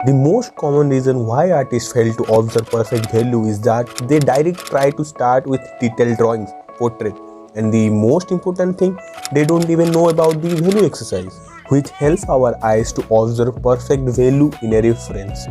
The most common reason why artists fail to observe perfect value is that they directly try to start with detailed drawings, portrait, and the most important thing, they don't even know about the value exercise, which helps our eyes to observe perfect value in a reference.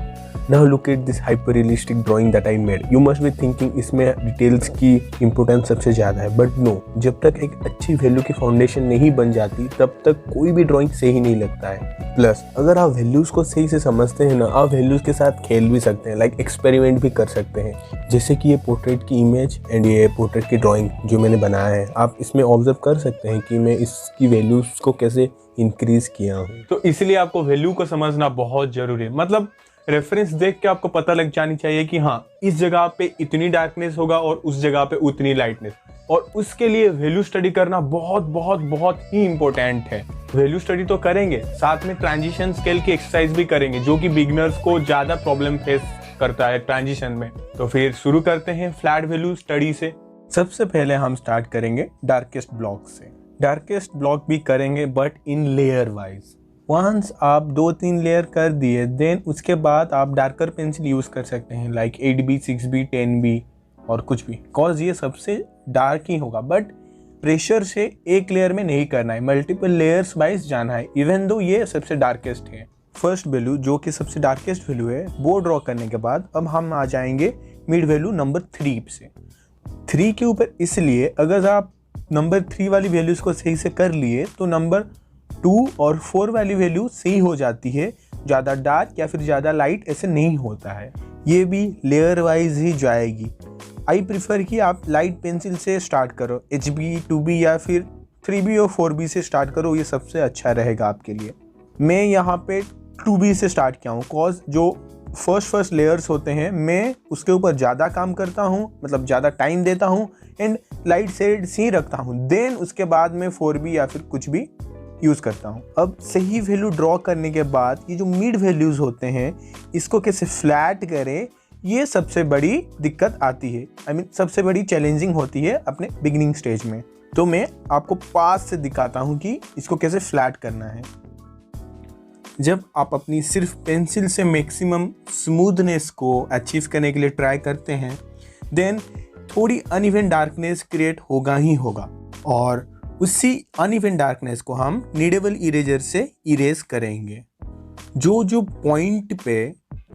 Now look at this hyper realistic drawing that I made. You must be thinking इसमें details की importance सबसे ज़्यादा है, but no, जब तक एक अच्छी value की फाउंडेशन नहीं बन जाती तब तक कोई भी ड्राइंग सही नहीं लगता है। प्लस अगर आप वैल्यूज़ को सही से समझते हैं ना, आप वैल्यूज़ के साथ खेल भी सकते हैं, लाइक एक्सपेरिमेंट भी कर सकते हैं। जैसे कि ये पोर्ट्रेट की इमेज एंड ये पोर्ट्रेट की ड्राइंग जो मैंने बनाया है, आप इसमें ऑब्जर्व कर सकते हैं कि मैं इसकी वैल्यूज़ को कैसे इंक्रीज किया हूँ। तो इसलिए आपको वैल्यू को समझना बहुत जरूरी है। मतलब रेफरेंस देख के आपको पता लग जानी चाहिए कि हाँ, इस जगह पे इतनी डार्कनेस होगा और उस जगह पे उतनी लाइटनेस, और उसके लिए वैल्यू स्टडी करना बहुत बहुत बहुत ही इंपॉर्टेंट है। वैल्यू स्टडी तो करेंगे, साथ में ट्रांजिशन स्केल की एक्सरसाइज भी करेंगे, जो कि बिगिनर्स को ज्यादा प्रॉब्लम फेस करता है ट्रांजिशन में। तो फिर शुरू करते हैं फ्लैट वैल्यू स्टडी से। सबसे पहले हम स्टार्ट करेंगे डार्केस्ट ब्लॉक से। डार्केस्ट ब्लॉक भी करेंगे but in layer wise. Once आप 2-3 लेयर कर दिए, देन उसके बाद आप डार्कर पेंसिल यूज़ कर सकते हैं, लाइक 8B, 6B, 10B और कुछ भी, कॉज ये सबसे डार्क ही होगा। बट प्रेशर से एक लेयर में नहीं करना है, मल्टीपल लेयर्स वाइज जाना है, इवन दो ये सबसे डार्केस्ट है। फर्स्ट वैल्यू जो कि सबसे डार्केस्ट वैल्यू है वो ड्रॉ करने के बाद अब हम आ जाएंगे मिड वैल्यू नंबर 3 से। 3 के ऊपर इसलिए अगर आप नंबर 3 वाली वैल्यूज़ को सही से कर लिए तो नंबर 2 और 4 वाली वैल्यू सही हो जाती है, ज़्यादा डार्क या फिर ज़्यादा लाइट ऐसे नहीं होता है। ये भी लेयर वाइज ही जाएगी। आई प्रीफर कि आप लाइट पेंसिल से स्टार्ट करो, HB, 2B या फिर 3B और 4B से स्टार्ट करो, ये सबसे अच्छा रहेगा आपके लिए। मैं यहाँ पे 2B से स्टार्ट किया हूँ, कॉज जो फर्स्ट लेयर्स होते हैं मैं उसके ऊपर ज़्यादा काम करता हूँ, मतलब ज़्यादा टाइम देता हूँ एंड लाइट शेड सी रखता हूँ, देन उसके बाद मैं 4B या फिर कुछ भी यूज़ करता हूँ। अब सही वैल्यू ड्रॉ करने के बाद ये जो मिड वैल्यूज़ होते हैं इसको कैसे फ्लैट करें, ये सबसे बड़ी दिक्कत आती है। सबसे बड़ी चैलेंजिंग होती है अपने बिगिनिंग स्टेज में। तो मैं आपको पास से दिखाता हूँ कि इसको कैसे फ्लैट करना है। जब आप अपनी सिर्फ पेंसिल से मैक्सिमम स्मूथनेस को अचीव करने के लिए ट्राई करते हैं, देन थोड़ी अनइवन डार्कनेस क्रिएट होगा ही होगा, और उसी अनइवन डार्कनेस को हम नीडेबल इरेजर से इरेज करेंगे। जो पॉइंट पे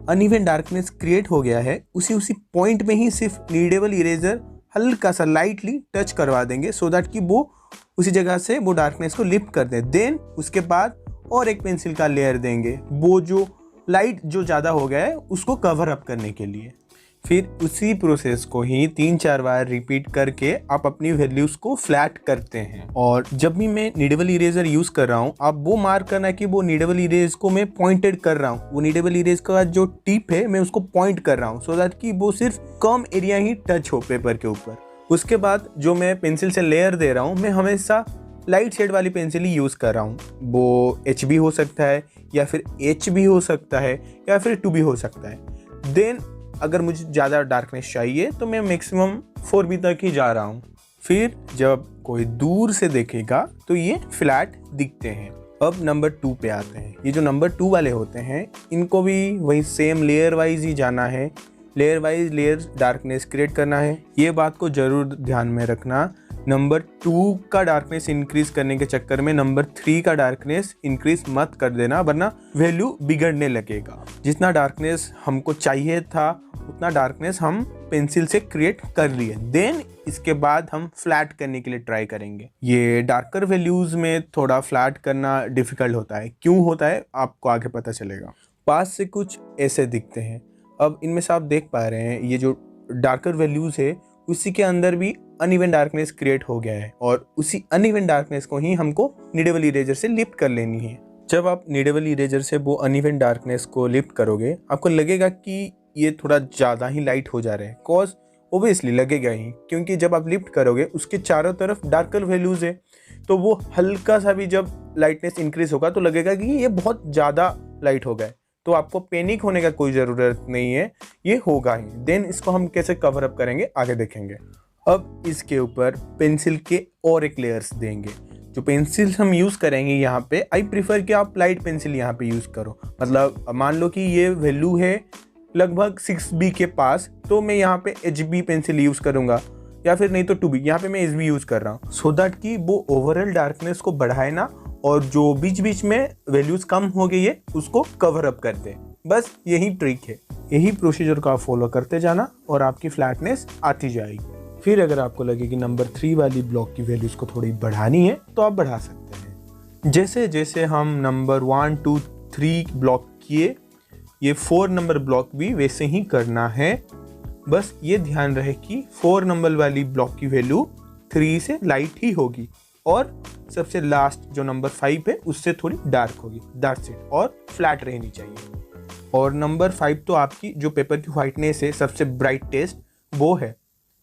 अनइवन डार्कनेस क्रिएट हो गया है उसी पॉइंट में ही सिर्फ नीडेबल इरेजर हल्का सा लाइटली टच करवा देंगे, सो दैट कि वो उसी जगह से वो डार्कनेस को लिफ्ट कर दे। देन उसके बाद और एक पेंसिल का लेयर देंगे, वो जो लाइट जो ज़्यादा हो गया है उसको कवर अप करने के लिए। फिर उसी प्रोसेस को ही 3-4 बार रिपीट करके आप अपनी वैल्यूज़ को फ्लैट करते हैं। और जब भी मैं नीडेबल इरेजर यूज़ कर रहा हूँ, आप वो मार्क करना कि वो नीडेबल इरेज को मैं पॉइंटेड कर रहा हूँ, वो नीडेबल इरेज का जो टिप है मैं उसको पॉइंट कर रहा हूँ, सो दैट कि वो सिर्फ कम एरिया ही टच हो पेपर के ऊपर। उसके बाद जो मैं पेंसिल से लेयर दे रहा हूँ, मैं हमेशा लाइट शेड वाली पेंसिल ही यूज़ कर रहा हूँ। वो HB हो सकता है या फिर HB हो सकता है या फिर 2B हो सकता है। देन अगर मुझे ज़्यादा डार्कनेस चाहिए तो मैं मैक्सिमम 4B तक ही जा रहा हूँ। फिर जब कोई दूर से देखेगा तो ये फ्लैट दिखते हैं। अब नंबर 2 पे आते हैं। ये जो नंबर 2 वाले होते हैं इनको भी वही सेम लेयर वाइज ही जाना है, layer wise layer darkness create करना है। ये बात को ज़रूर ध्यान में रखना, नंबर 2 का डार्कनेस इंक्रीज करने के चक्कर में नंबर 3 का डार्कनेस इंक्रीज मत कर देना, वरना वैल्यू बिगड़ने लगेगा। जितना डार्कनेस हमको चाहिए था उतना डार्कनेस हम पेंसिल से क्रिएट कर लिए, देन इसके बाद हम फ्लैट करने के लिए ट्राई करेंगे। ये डार्कर वैल्यूज में थोड़ा फ्लैट करना डिफिकल्ट होता है। क्यों होता है आपको आगे पता चलेगा। पास से कुछ ऐसे दिखते हैं। अब इनमें से आप देख पा रहे हैं ये जो डार्कर वैल्यूज है उसी के अंदर भी अनइवन डार्कनेस क्रिएट हो गया है, और उसी अनइवन डार्कनेस को ही हमको नीडेबल इरेजर से लिफ्ट कर लेनी है। जब आप नीडेबल इरेजर से वो अनइवन डार्कनेस को लिफ्ट करोगे, आपको लगेगा कि ये थोड़ा ज़्यादा ही लाइट हो जा रहा है, कॉज ओबियसली लगेगा ही, क्योंकि जब आप लिफ्ट करोगे उसके चारों तरफ डार्कर वैल्यूज़ है, तो वो हल्का सा भी जब लाइटनेस इंक्रीज होगा तो लगेगा कि ये बहुत ज़्यादा लाइट हो गया है। तो आपको पैनिक होने का कोई ज़रूरत नहीं है, ये होगा ही। देन इसको हम कैसे कवर अप करेंगे आगे देखेंगे। अब इसके ऊपर पेंसिल के और एक लेयर्स देंगे। जो पेंसिल हम यूज़ करेंगे यहाँ पे, आई प्रीफर कि आप लाइट पेंसिल यहाँ पे यूज़ करो। मतलब मान लो कि ये वैल्यू है लगभग 6B के पास, तो मैं यहाँ पे HB पेंसिल यूज़ करूँगा, या फिर नहीं तो 2B, यहाँ पे मैं HB यूज़ कर रहा हूँ, सो दैट कि वो ओवरऑल डार्कनेस को बढ़ाए ना, और जो बीच बीच में वैल्यूज़ कम हो गई है उसको कवर अप कर दे। बस यही ट्रिक है, यही प्रोसीजर को आप फॉलो करते जाना और आपकी फ्लैटनेस आती जाएगी। फिर अगर आपको लगे कि नंबर 3 वाली ब्लॉक की वैल्यूज़ को थोड़ी बढ़ानी है तो आप बढ़ा सकते हैं। जैसे जैसे हम नंबर 1, 2, 3 ब्लॉक किए, ये 4 नंबर ब्लॉक भी वैसे ही करना है। बस ये ध्यान रहे कि 4 नंबर वाली ब्लॉक की वैल्यू 3 से लाइट ही होगी और सबसे लास्ट जो नंबर 5 है उससे थोड़ी डार्क होगी, दैट्स इट, और फ्लैट रहनी चाहिए। और नंबर 5 तो आपकी जो पेपर की वाइटनेस है सबसे ब्राइटेस्ट वो है।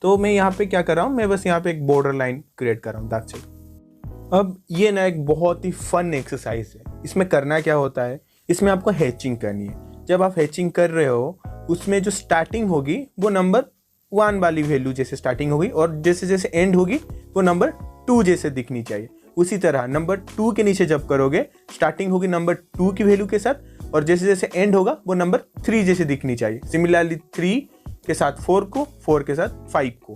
तो मैं यहाँ पे क्या कर रहा हूँ, मैं बस यहाँ पे एक बॉर्डर लाइन क्रिएट कर रहा हूँ, दैट्स इट। अब ये ना एक बहुत ही फन एक्सरसाइज है। इसमें करना क्या होता है, इसमें आपको हैचिंग करनी है। जब आप हैचिंग कर रहे हो उसमें जो स्टार्टिंग होगी वो नंबर 1 वाली वैल्यू जैसे स्टार्टिंग होगी, और जैसे जैसे एंड होगी वो नंबर 2 जैसे दिखनी चाहिए। उसी तरह नंबर 2 के नीचे जब करोगे, स्टार्टिंग होगी नंबर 2 की वैल्यू के साथ, और जैसे जैसे एंड होगा वो नंबर 3 जैसे दिखनी चाहिए। सिमिलरली 3 के साथ 4 को, 4 के साथ 5 को।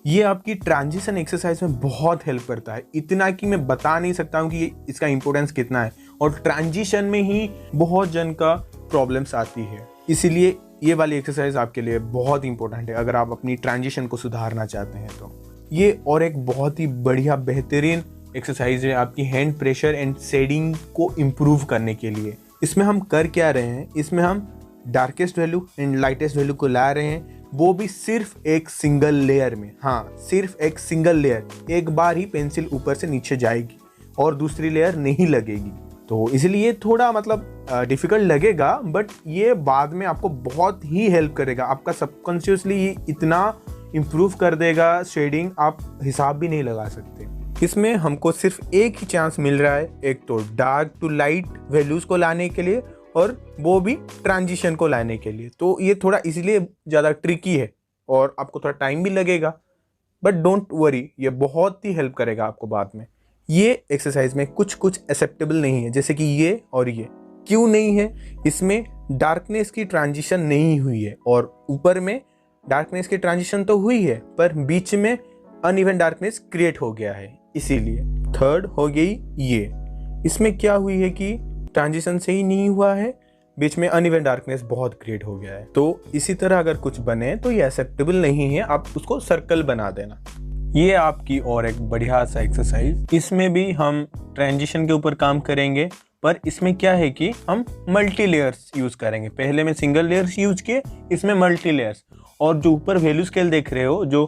ये आपकी ट्रांजिशन एक्सरसाइज में बहुत हेल्प करता है, इतना कि मैं बता नहीं सकता हूँ कि इसका इंपॉर्टेंस कितना है। और ट्रांजिशन में ही बहुत जन का प्रॉब्लम्स आती है, इसीलिए ये वाली एक्सरसाइज आपके लिए बहुत इंपॉर्टेंट है अगर आप अपनी ट्रांजिशन को सुधारना चाहते हैं तो। ये और एक बहुत ही बढ़िया बेहतरीन एक्सरसाइज है आपकी हैंड प्रेशर एंड शेडिंग को इम्प्रूव करने के लिए। इसमें हम कर क्या रहे हैं, इसमें हम darkest value and lightest value को ला रहे हैं, वो भी सिर्फ एक सिंगल लेयर में। हाँ, सिर्फ एक सिंगल लेयर, एक बार ही पेंसिल ऊपर से नीचे जाएगी और दूसरी लेयर नहीं लगेगी। तो इसलिए थोड़ा मतलब डिफिकल्ट लगेगा, बट ये बाद में आपको बहुत ही हेल्प करेगा। आपका सबकॉन्शियसली ये इतना इम्प्रूव कर देगा शेडिंग, आप हिसाब भी नहीं लगा सकते। इसमें हमको सिर्फ एक ही चांस मिल रहा है, एक तो डार्क टू लाइट वैल्यूज़ को लाने के लिए और वो भी ट्रांजिशन को लाने के लिए। तो ये थोड़ा इसलिए ज़्यादा ट्रिकी है और आपको थोड़ा टाइम भी लगेगा, बट डोंट वरी, ये बहुत ही हेल्प करेगा आपको बाद में। ये एक्सरसाइज में कुछ कुछ एक्सेप्टेबल नहीं है, जैसे कि ये और ये। क्यों नहीं है? इसमें डार्कनेस की ट्रांजिशन नहीं हुई है, और ऊपर में डार्कनेस की ट्रांजिशन तो हुई है पर बीच में अनइवन डार्कनेस क्रिएट हो गया है, इसीलिए। थर्ड हो गई ये, इसमें क्या हुई है कि ट्रांजिशन से ही नहीं हुआ है, बीच में अनइवन डार्कनेस बहुत क्रिएट हो गया है। तो इसी तरह अगर कुछ बने तो ये एक्सेप्टेबल नहीं है, आप उसको सर्कल बना देना। ये आपकी और एक बढ़िया सा एक्सरसाइज, इसमें भी हम ट्रांजिशन के ऊपर काम करेंगे, पर इसमें क्या है कि हम मल्टी लेयर्स यूज करेंगे। पहले में सिंगल लेयर्स यूज किए, इसमें मल्टी लेयर्स। और जो ऊपर वैल्यू स्केल देख रहे हो, जो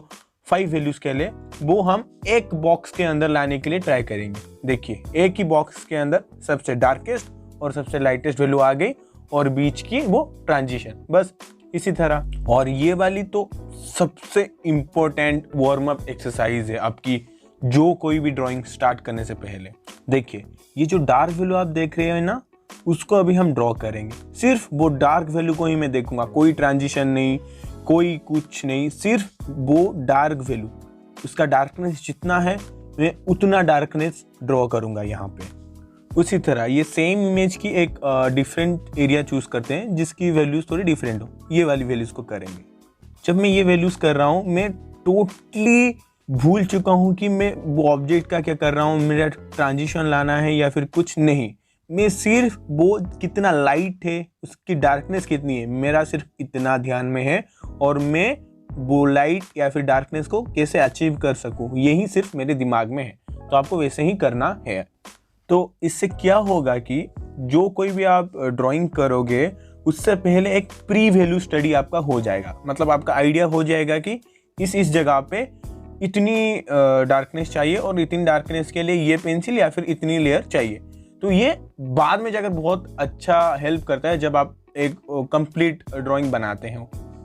5 वैल्यू स्केल है, वो हम एक बॉक्स के अंदर लाने के लिए ट्राई करेंगे। देखिए, एक ही बॉक्स के अंदर सबसे डार्केस्ट और सबसे लाइटेस्ट वैल्यू आ गई और बीच की वो ट्रांजिशन, बस इसी तरह। और ये वाली तो सबसे इम्पोर्टेंट वार्म अप एक्सरसाइज है आपकी, जो कोई भी ड्राइंग स्टार्ट करने से पहले। देखिए, ये जो डार्क वैल्यू आप देख रहे हैं ना, उसको अभी हम ड्रॉ करेंगे। सिर्फ वो डार्क वैल्यू को ही मैं देखूंगा, कोई ट्रांजिशन नहीं, कोई कुछ नहीं, सिर्फ वो डार्क वैल्यू, उसका डार्कनेस जितना है मैं उतना डार्कनेस ड्रॉ करूंगा यहाँ पे। उसी तरह ये सेम इमेज की एक डिफरेंट एरिया चूज करते हैं जिसकी वैल्यूज थोड़ी डिफरेंट हो, ये वाली वैल्यूज को करेंगे। जब मैं ये वैल्यूज कर रहा हूँ, मैं टोटली भूल चुका हूँ कि मैं वो ऑब्जेक्ट का क्या कर रहा हूँ, मेरा ट्रांजिशन लाना है या फिर कुछ नहीं। मैं सिर्फ वो कितना लाइट है, उसकी डार्कनेस कितनी है, मेरा सिर्फ इतना ध्यान में है, और मैं वो लाइट या फिर डार्कनेस को कैसे अचीव कर सकूँ, यही सिर्फ मेरे दिमाग में है। तो आपको वैसे ही करना है। तो इससे क्या होगा कि जो कोई भी आप ड्राइंग करोगे उससे पहले एक प्री वैल्यू स्टडी आपका हो जाएगा। मतलब आपका आइडिया हो जाएगा कि इस जगह पे इतनी डार्कनेस चाहिए और इतनी डार्कनेस के लिए ये पेंसिल या फिर इतनी लेयर चाहिए। तो ये बाद में जाकर बहुत अच्छा हेल्प करता है जब आप एक कंप्लीट ड्राइंग बनाते हैं।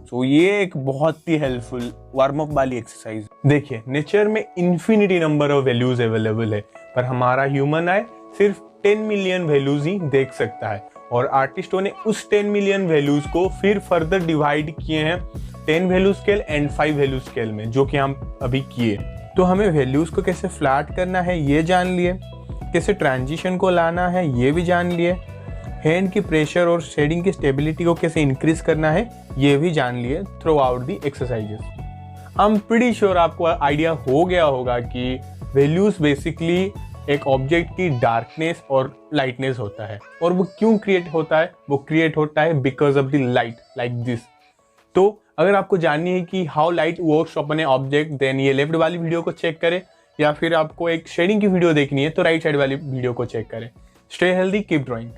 तो ये एक बहुत ही हेल्पफुल वार्म अप वाली एक्सरसाइज। देखिए, नेचर में infinity number of values available है, पर हमारा ह्यूमन आई सिर्फ 10 मिलियन वैल्यूज ही देख सकता है। और आर्टिस्टों ने उस 10 मिलियन वैल्यूज को फिर फर्दर डिवाइड किए हैं 10 value scale and 5 value scale में, जो कि हम अभी किए। तो हमें वैल्यूज को कैसे फ्लैट करना है ये जान लिए। कैसे ट्रांजिशन को लाना है ये भी जान लिए, हैंड की प्रेशर और शेडिंग की स्टेबिलिटी को कैसे इंक्रीज करना है ये भी जान लिए through out the exercises. I am pretty sure आपको आइडिया हो गया होगा कि वैल्यूज बेसिकली एक ऑब्जेक्ट की डार्कनेस और लाइटनेस होता है, और वो क्यों क्रिएट होता है, वो क्रिएट होता है because of the light like this. तो अगर आपको जाननी है कि how light works upon a object, then ये लेफ्ट वाली वीडियो को चेक करें, या फिर आपको एक शेडिंग की वीडियो देखनी है तो राइट साइड वाली वीडियो को चेक करें। Stay healthy, keep drawing.